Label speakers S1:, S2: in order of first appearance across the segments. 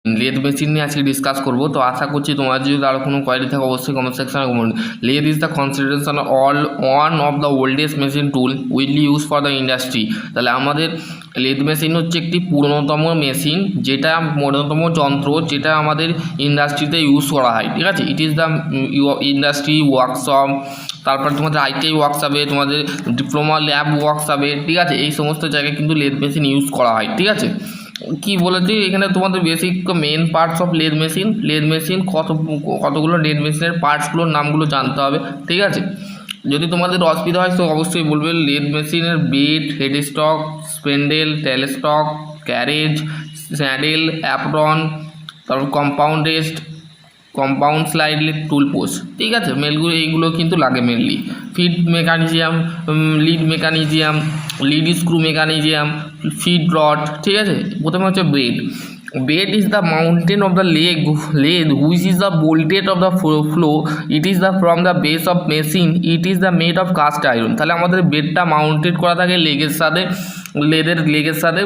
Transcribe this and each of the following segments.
S1: Lathe machine নিয়ে আজকে discuss করবো। তো আশা করছি তোমার যদি আরও কোনো কোয়ারি থাকে অবশ্যই কমেন্ট সেকশনে comment. Lathe is the consideration one of the oldest machine tool widely use for the industry. তাহলে আমাদের লেদ মেশিন হচ্ছে একটি পুরনোতম মেশিন, যেটা পুরনোতম যন্ত্র যেটা আমাদের ইন্ডাস্ট্রিতে ইউজ করা হয়। ঠিক আছে, it is the industry workshop, তারপর তোমাদের আইটিআই ওয়ার্কশপে, তোমাদের ডিপ্লোমা ল্যাব ওয়ার্কশপে, ঠিক আছে, এই সমস্ত জায়গায় কিন্তু লেদ মেশিন ইউজ করা হয়। ঠিক আছে, কি বলেছি এখানে তোমাদের basic main parts of lathe machine কতগুলো লেদ মেশিনের পার্টসগুলোর নামগুলো জানতে হবে। ঠিক আছে, যদি তোমাদের অসুবিধা হয় তো অবশ্যই বলবে। লেদ মেশিনের bed, headstock, spindle, tailstock, carriage, saddle, apron, তারপর compound rest, compound slide, tool post. ঠিক আছে, মেলগুলো এইগুলো কিন্তু লাগে mainly. Feed mechanism, lead mechanism, lead screw mechanism, feed rod. ঠিক আছে, প্রথমে হচ্ছে bed is the mountain of the lathe which is the bolted of the flow. It is the from the base of machine. It is the made of cast iron. তাহলে আমাদের বেডটা mounted করা থাকে লেগের সাথে, লেগের সাথে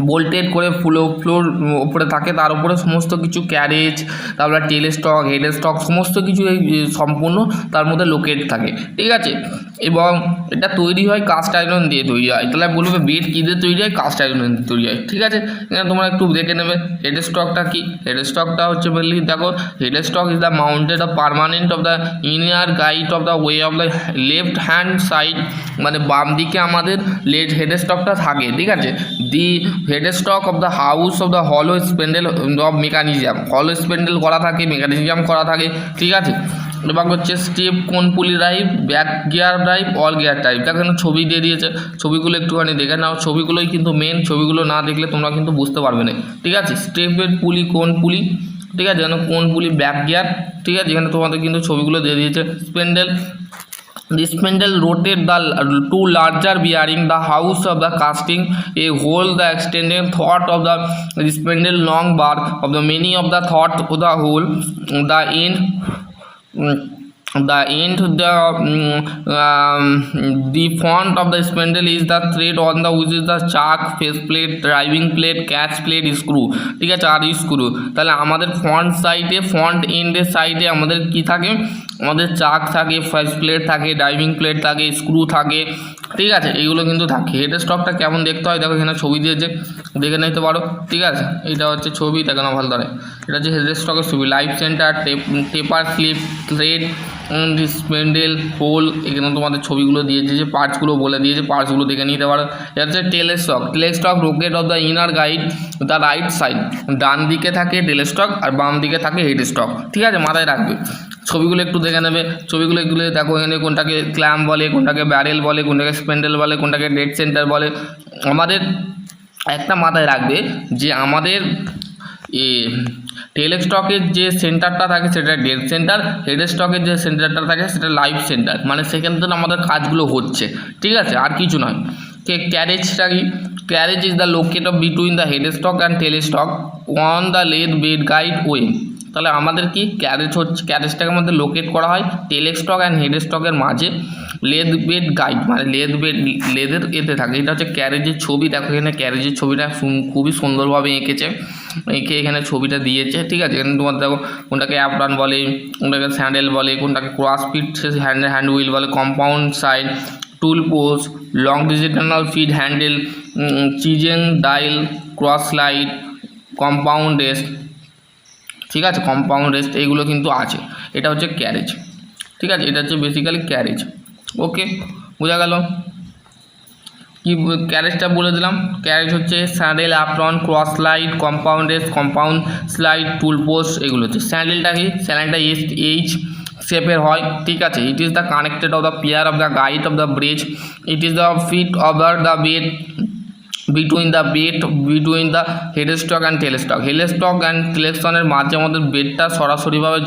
S1: বোল্টেড করে floor উপরে থাকে, তার উপরে সমস্ত কিছু ক্যারেজ, তারপরে টেল স্টক, হেড স্টক, সমস্ত কিছু এই সম্পূর্ণ তার মধ্যে লোকেট থাকে। ঠিক আছে, এবং এটা তৈরি হয় কাস্ট আয়রন দিয়ে তৈরি হয়। তাহলে বলবে বেড কী দিয়ে তৈরি হয়? কাস্ট আয়রন দিয়ে তৈরি হয়। ঠিক আছে, এখানে তোমরা একটু দেখে নেবে হেড স্টকটা কি। হেড স্টকটা হচ্ছে বললি, দেখো head stock is the mounted of permanent of the inner guide of the way of the left hand side, মানে বাম দিকে আমাদের হেড স্টকটা থাকে। ঠিক আছে, the head stock of the house of the হলো স্পেন্ডেল অফ মেকানিজম, হলো স্পেন্ডেল করা থাকে, মেকানিজম করা থাকে। ঠিক আছে, এবার হচ্ছে স্টেপ, কোন পুলি drive, back gear drive, all gear drive. দেখো এখানে ছবি দিয়ে দিয়েছে, ছবিগুলো একটুখানি দেখে নাও। ছবিগুলোই কিন্তু মেন, ছবিগুলো না দেখলে তোমরা কিন্তু বুঝতে পারবে না। ঠিক আছে, স্টেপের পুলি কোন পুলি, ঠিক আছে, যেন কোন পুলি, ব্যাক গিয়ার। ঠিক আছে, এখানে তোমাদের কিন্তু ছবিগুলো দিয়ে দিয়েছে। Spindle, the spindle rotate the two larger bearing the house of the casting, a hole the extended thought of the spindle long bar of the many of the thought of the hole, the end the front of the spindle is the thread on the which is the chuck, face plate, driving plate, catch plate, screw। ঠিক আছে, আর screw. তাহলে আমাদের front সাইডে, front এন্ডের সাইডে আমাদের কি থাকে? আমাদের চাক থাকে, ফেস প্লেট থাকে, ড্রাইভিং প্লেট থাকে, স্ক্রু থাকে। ঠিক আছে, এইগুলো কিন্তু থাকে। হেড স্টকটা কেমন দেখতে হয় দেখো, এখানে ছবি দিয়েছে, দেখে নিতে পারো। ঠিক আছে, এটা হচ্ছে ছবি, দেখে না ভালো ধরে। এটা হচ্ছে হেড স্টকের ছবি। লাইফ সেন্টার, টেপার স্লিপ, থ্রেড, স্পেন্ডেল, হোল, এখানে তোমাদের ছবিগুলো দিয়েছে, যে পার্টসগুলো বলে দিয়েছে, পার্টসগুলো দেখে নিতে পারো। এটা হচ্ছে tailstock located of the inner guide the right side, ডান দিকে থাকে টেল স্টক আর বাম দিকে থাকে হেড স্টক। ঠিক আছে, মাথায় রাখবে। ছবিগুলো একটু দেখে নেবে, ছবিগুলো এগুলো দেখো, এখানে কোনটাকে ক্ল্যাম্প বলে, কোনটাকে ব্যারেল বলে, কোনটাকে স্পেন্ডেল বলে, কোনটাকে ডেড সেন্টার বলে। আমাদের একটা মাথায় রাখবে যে আমাদের টেল স্টকের যে সেন্টারটা থাকে সেটা ডেড সেন্টার, হেড স্টকের যে সেন্টারটা থাকে সেটা লাইফ সেন্টার, মানে সেখান থেকে আমাদের কাজগুলো হচ্ছে। ঠিক আছে, আর কিছু নয়। ক্যারেজটা কি? Carriage is the locate of between the head stock and tell stock on the lathe bed guide way. তাহলে আমাদের কি ক্যারেজ হচ্ছে, ক্যারেজটাকে আমাদের লোকেট করা হয় টেল স্টক অ্যান্ড হেড স্টকের মাঝে, লেদ বেড গাইড, মানে লেদের এতে থাকে। এটা হচ্ছে ক্যারেজের ছবি। দেখো এখানে ক্যারেজের ছবিটা খুবই সুন্দরভাবে এঁকেছে, এঁকে এখানে ছবিটা দিয়েছে। ঠিক আছে, এখানে তোমার দেখো কোনটাকে অ্যাপ্রন বলে, কোনটাকে স্যান্ডেল বলে, কোনটাকে ক্রস ফিট হ্যান্ড হুইল বলে, compound slide, tool post, longitudinal feed handle, chasing dial, cross slide, compound rest. ঠিক আছে, কম্পাউন্ড রেস্ট এইগুলো কিন্তু আছে। এটা হচ্ছে ক্যারেজ। ঠিক আছে, এটা হচ্ছে বেসিক্যালি ক্যারেজ। ওকে, বোঝা গেল? কি ক্যারেজটা বলে দিলাম। ক্যারেজ হচ্ছে saddle, apron, cross slide, compound rest, compound slide, tool post, এগুলো হচ্ছে। স্যান্ডেলটা কি? স্যান্ডেলটা এইচ শেপের হয়। ঠিক আছে, it is the connected of the pair of the guide of the bridge, it is the fit over the bed between the head stock and tell stock. Head stock and টেলেকশনের মাঝে আমাদের বেডটা সরাসরিভাবে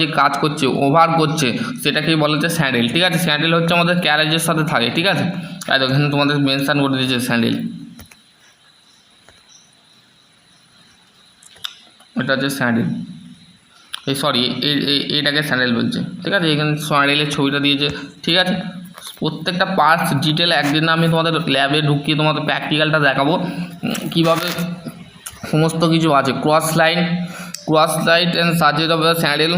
S1: যে কাজ করছে, ওভার করছে, সেটাকেই বলা হচ্ছে স্যান্ডেল। ঠিক আছে, স্যান্ডেল হচ্ছে আমাদের ক্যারেজের সাথে থাকে। ঠিক আছে, আর এখানে তোমাদের মেনশন করে দিয়েছে স্যান্ডেল। এটা হচ্ছে স্যান্ডেল, এটাকে স্যান্ডেল বলছে। ঠিক আছে, এখানে স্যান্ডেলের ছবিটা দিয়েছে। ঠিক আছে, প্রত্যেকটা পার্টস ডিটেল একদিন আমি তোমাদের ল্যাবে ঢুকিয়ে তোমাদের প্র্যাকটিক্যালটা দেখাবো, কীভাবে সমস্ত কিছু আছে। Cross line and sages of the saddle,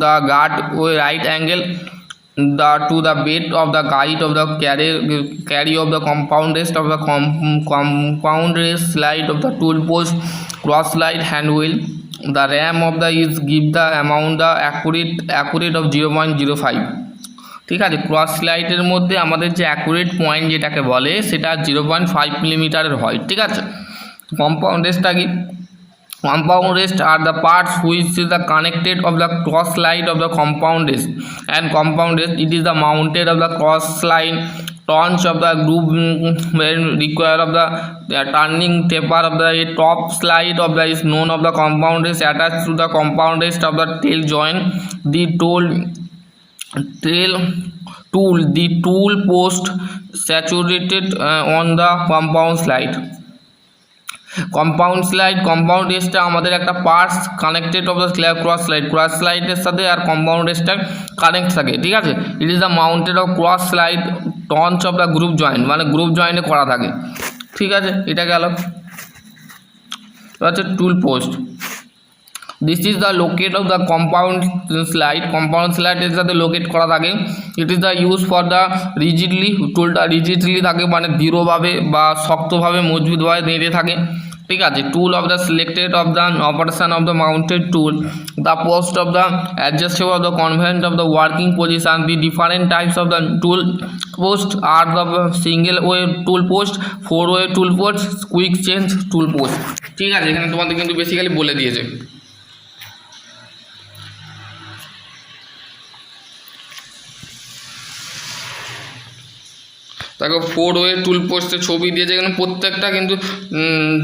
S1: the guard way right angle to the bed of the guide of the carry of the compound rest of the compound rest slide of the tool post, cross slide hand wheel, the ram of the is give the amount the accurate of 0.05। ঠিক আছে, cross স্লাইডের মধ্যে আমাদের যে accurate point যেটাকে বলে সেটা 0.5 মিলিমিটারের হয়। ঠিক আছে, কম্পাউন্ড রেস্টটা কি? Compound rest are the parts which is the connected of the cross slide of the compound rest, and compound rest it is the mounted of the cross slide turns of the groove when require of the turning taper of the top slide of the is known of the compound rest attached to the compound rest of the tail joint, the tool post saturated on the compound slide। Compound রেস্টটা আমাদের একটা parts connected of the cross স্লাইডের সাথে আর compound রেস্টটা connect থাকে। ঠিক আছে, it is the mounted of cross slide turns of the group joint, মানে গ্রুপ জয়েন্টে করা থাকে। ঠিক আছে, এটা গেল। হচ্ছে tool post, this is the locate of the compound স্লাইডের সাথে লোকেট করা থাকে। It is the use for the rigidly, টুলটা রিজিডলি থাকে মানে দৃঢ়ভাবে বা শক্তভাবে মজবুতভাবে বেঁধে থাকে। ঠিক আছে, tool of the selected of the operation of the mounted tool, the post of the adjustable of the convent of the working position, the different types of the tool post are the single way tool post, 4 way tool post, quick change tool post. ঠিক আছে, এখানে তোমাদের কিন্তু basically বলে দিয়েছে। দেখো 4 way টুল পোস্টের ছবি দিয়েছে এখানে, প্রত্যেকটা কিন্তু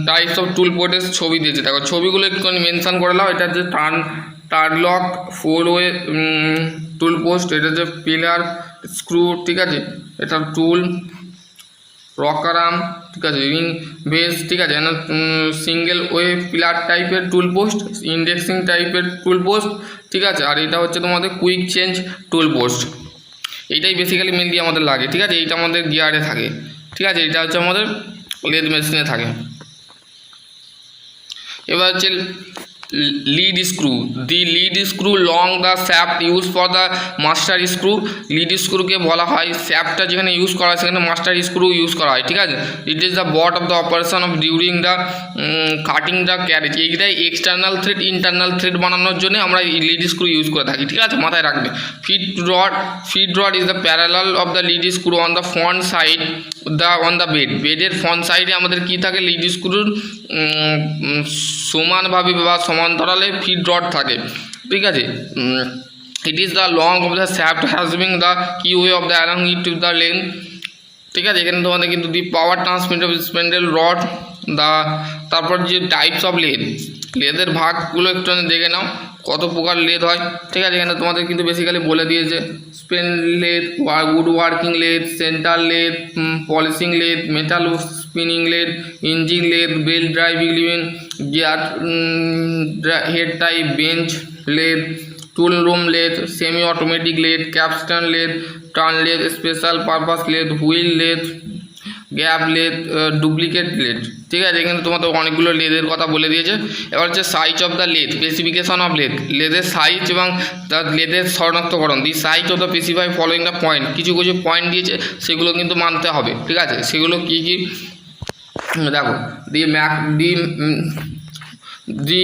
S1: টাইপস অফ টুল পোস্টের ছবি দিয়েছে। দেখো ছবিগুলো একটুখানি মেনশান করে নাও। এটা যে টার্লক 4 ওয়ে টুল পোস্ট, এটা যে পিলার স্ক্রু, ঠিক আছে, এটা টুল রকার আর্ম, ঠিক আছে, রিং বেস, ঠিক আছে, সিঙ্গেল ওয়ে পিলার টাইপের টুল পোস্ট, ইন্ডেক্সিং টাইপের টুল পোস্ট, ঠিক আছে। আর এটা হচ্ছে তোমাদের কুইক চেঞ্জ টুল পোস্ট। এইটাই বেসিক্যালি মেনলি আমাদের লাগে। ঠিক আছে, এইটা আমাদের গিয়ারে থাকে। ঠিক আছে, এটা হচ্ছে আমাদের লেদ মেশিনে থাকে। এবার হচ্ছে lead screw, the lead screw long the shaft used for the master screw, lead screw কে বলা হয় শ্যাফটটা যেখানে ইউজ করা হয় সেখানে মাস্টার স্ক্রু ইউজ করা হয়। ঠিক আছে, it is the but of the operation of during the cutting the carriage. এইটাই এক্সটার্নাল থ্রেড ইন্টারনাল থ্রেড বানানোর জন্য আমরা লিড স্ক্রু ইউজ করে থাকি। ঠিক আছে, মাথায় রাখবে। Feed rod is the parallel of the lead screw on the front side on the বেডের ফ্রন্ট সাইডে আমাদের কি থাকে, লিড স্ক্রুর সমানভাবে বা সমান্তরালে ফিড রড থাকে। ঠিক আছে, it is the long of the shaft having the keyway of the along it to the length. ঠিক আছে, এখানে তোমাদের কিন্তু the power transmitter spindle rod, তারপর যে টাইপস অফ লেদের ভাগগুলো একটু দেখে নাও কত প্রকার লেদ হয়। ঠিক আছে, এখানে তোমাদের কিন্তু বেসিক্যালি বলে দিয়েছে Spain lathe, would working lathe, centre lathe, polishing lathe, metal spinning lathe, engine lathe, belt driving living, gear head type, bench lathe, tool room lathe, semi automatic lathe, ক্যাপস্টান lathe, turn lathe, special purpose lathe, wheel lathe, gap lathe, duplicate lathe. ঠিক আছে, এখানে তোমাদের অনেকগুলো লেদের কথা বলে দিয়েছে। এবার হচ্ছে size of the lathe, specification of লেদের সাইজ এবং তার লেদের শনাক্তকরণ। The size of the specify following the point, কিছু কিছু পয়েন্ট দিয়েছে সেগুলো কিন্তু মানতে হবে। ঠিক আছে, সেগুলো কী কী দেখো, the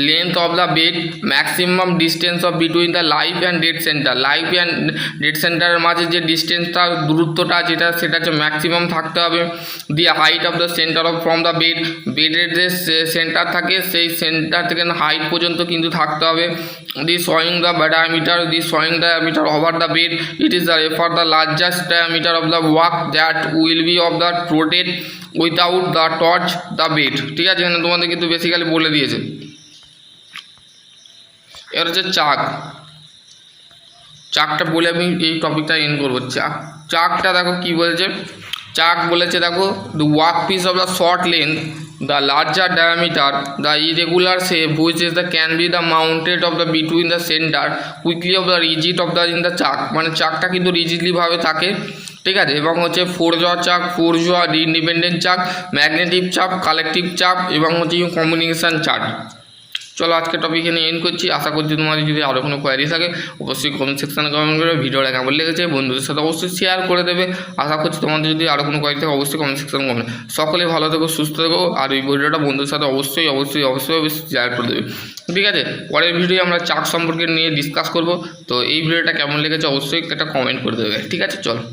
S1: length of the bed, maximum distance of between the live and dead center, live and dead center এর মাঝে যে ডিস্টেন্সটা দূরত্বটা যেটা সেটা হচ্ছে ম্যাক্সিমাম থাকতে হবে। The height of the centre of from the বেডের যে সেন্টার থাকে সেই সেন্টার থেকে হাইট পর্যন্ত কিন্তু থাকতে হবে। The showing the diameter over the bed, it is the refer the largest diameter of the work that will be of the rotated without the touch the bed. ঠিক আছে, এখানে তোমাদের কিন্তু বেসিক্যালি বলে দিয়েছে। এবার হচ্ছে চাকটা বলে আমি এই টপিকটা এন্ড করবো। চাকটা দেখো কি বলেছে, চাক বলেছে দেখো the work piece of the short length, the larger diameter, the irregular shape which is the can be the mounted of the between the center quickly of the rigid of the in the চাক, মানে চাকটা কিন্তু রিজিডলি ভাবে থাকে। ঠিক আছে, এবং হচ্ছে ফোরজোয়া চাপ, ফোরজোয়া ইন্ডিপেন্ডেন্ট চাপ, ম্যাগনেটিক চাপ, কালেকটিভ চাপ এবং হচ্ছে কমিউনিকেশান চার্ট। চলো আজকে টপিক এখানে এন্ড করছি। আশা করছি তোমাদের যদি আরও কোনো কোয়ারি থাকে অবশ্যই কমেন্ট সেকশানে কমেন্ট করবে। ভিডিওটা কেমন লেগেছে বন্ধুদের সাথে অবশ্যই শেয়ার করে দেবে। আশা করছি তোমাদের যদি আরও কোনো কোয়ারি থাকে অবশ্যই কমেন্ট সেকশানে কমেন্ট। সকলে ভালো থেকো, সুস্থ থেকো, আর এই ভিডিওটা বন্ধুদের সাথে অবশ্যই শেয়ার করে দেবে। ঠিক আছে, পরের ভিডিও আমরা চার্ট সম্পর্কে নিয়ে ডিসকাস করব। তো এই ভিডিওটা কেমন লেগেছে অবশ্যই একটা কমেন্ট করে দেবে। ঠিক আছে, চলো।